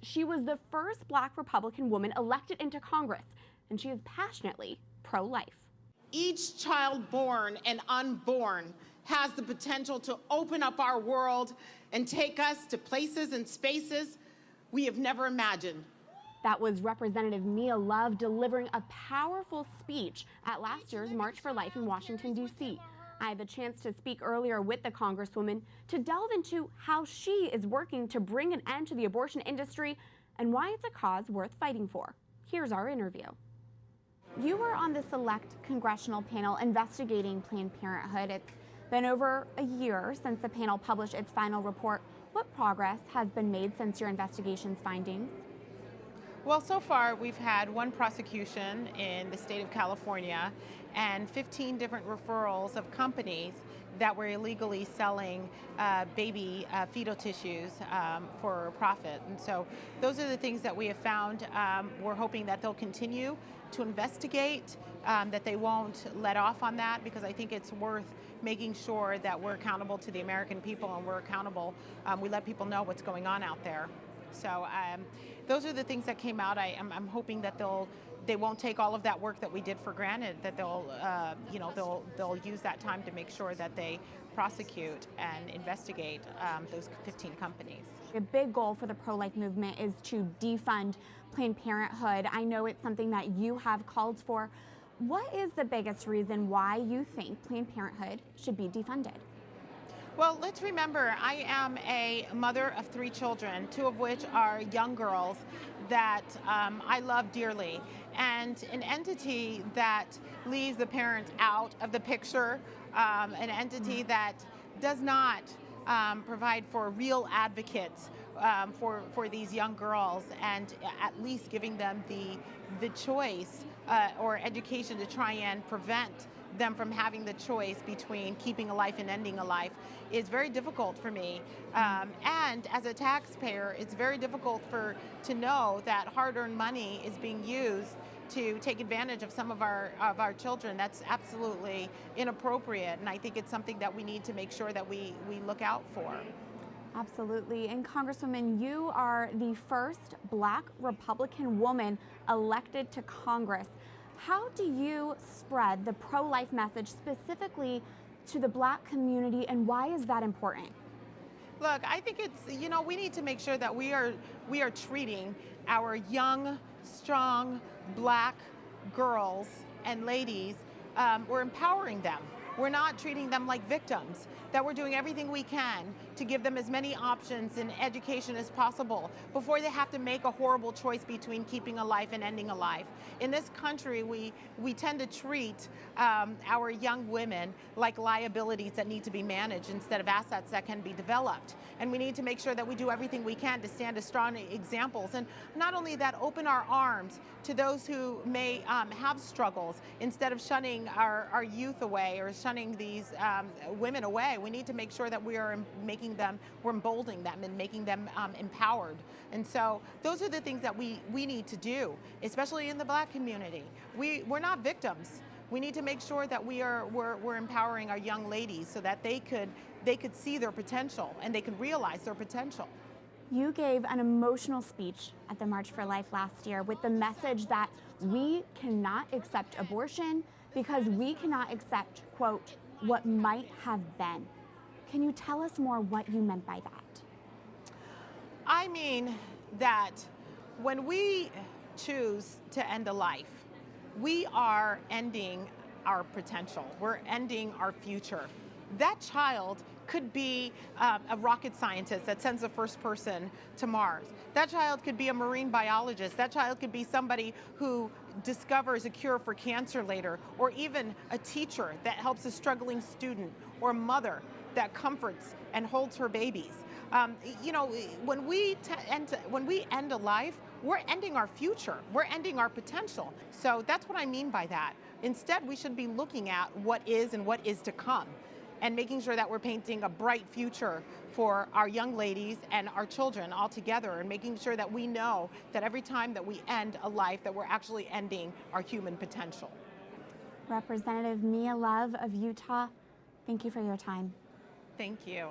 She was the first Black Republican woman elected into Congress, and she is passionately pro-life. Each child born and unborn has the potential to open up our world and take us to places and spaces we have never imagined. That was Representative Mia Love delivering a powerful speech at last year's March for Life in Washington, D.C. I had the chance to speak earlier with the Congresswoman to delve into how she is working to bring an end to the abortion industry and why it's a cause worth fighting for. Here's our interview. You were on the select congressional panel investigating Planned Parenthood. It's been over a year since the panel published its final report. What progress has been made since your investigation's findings? Well, so far we've had one prosecution in the state of California and 15 different referrals of companies that were illegally selling baby fetal tissues for profit. And so those are the things that we have found. We're hoping that they'll continue to investigate, that they won't let off on that, because I think it's worth making sure that we're accountable to the American people and we're accountable. We let people know what's going on out there. So those are the things that came out. I'm hoping that they won't take all of that work that we did for granted. That they'll use that time to make sure that they prosecute and investigate those 15 companies. A big goal for the pro-life movement is to defund Planned Parenthood. I know it's something that you have called for. What is the biggest reason why you think Planned Parenthood should be defunded? Well, let's remember, I am a mother of 3 children, 2 of which are young girls that I love dearly. And an entity that leaves the parent out of the picture, an entity that does not provide for real advocates for these young girls, and at least giving them the choice or education to try and prevent them from having the choice between keeping a life and ending a life is very difficult for me. And as a taxpayer, it's very difficult to know that hard-earned money is being used to take advantage of some of our children. That's absolutely inappropriate, and I think it's something that we need to make sure that we look out for. Absolutely. And Congresswoman, you are the first Black Republican woman elected to Congress. How do you spread the pro-life message specifically to the Black community, and why is that important? Look, I think it's, we need to make sure that we are treating our young, strong Black girls and ladies, we're empowering them. We're not treating them like victims, that we're doing everything we can to give them as many options in education as possible before they have to make a horrible choice between keeping a life and ending a life. In this country, we tend to treat our young women like liabilities that need to be managed instead of assets that can be developed. And we need to make sure that we do everything we can to stand as strong examples. And not only that, open our arms to those who may have struggles instead of shunning our youth away or shunning these women away. We need to make sure that we're emboldening them and making them empowered. And so those are the things that we need to do, especially in the Black community. We're not victims. We need to make sure that we're empowering our young ladies so that they could see their potential and they could realize their potential. You gave an emotional speech at the March for Life last year with the message that we cannot accept abortion because we cannot accept, quote, what might have been. Can you tell us more what you meant by that? I mean that when we choose to end a life, we are ending our potential. We're ending our future. That child could be a rocket scientist that sends the first person to Mars. That child could be a marine biologist. That child could be somebody who discovers a cure for cancer later, or even a teacher that helps a struggling student, or a mother that comforts and holds her babies. When we end a life, we're ending our future. We're ending our potential. So that's what I mean by that. Instead, we should be looking at what is and what is to come, and making sure that we're painting a bright future for our young ladies and our children all together, and making sure that we know that every time that we end a life, that we're actually ending our human potential. Representative Mia Love of Utah, thank you for your time. Thank you.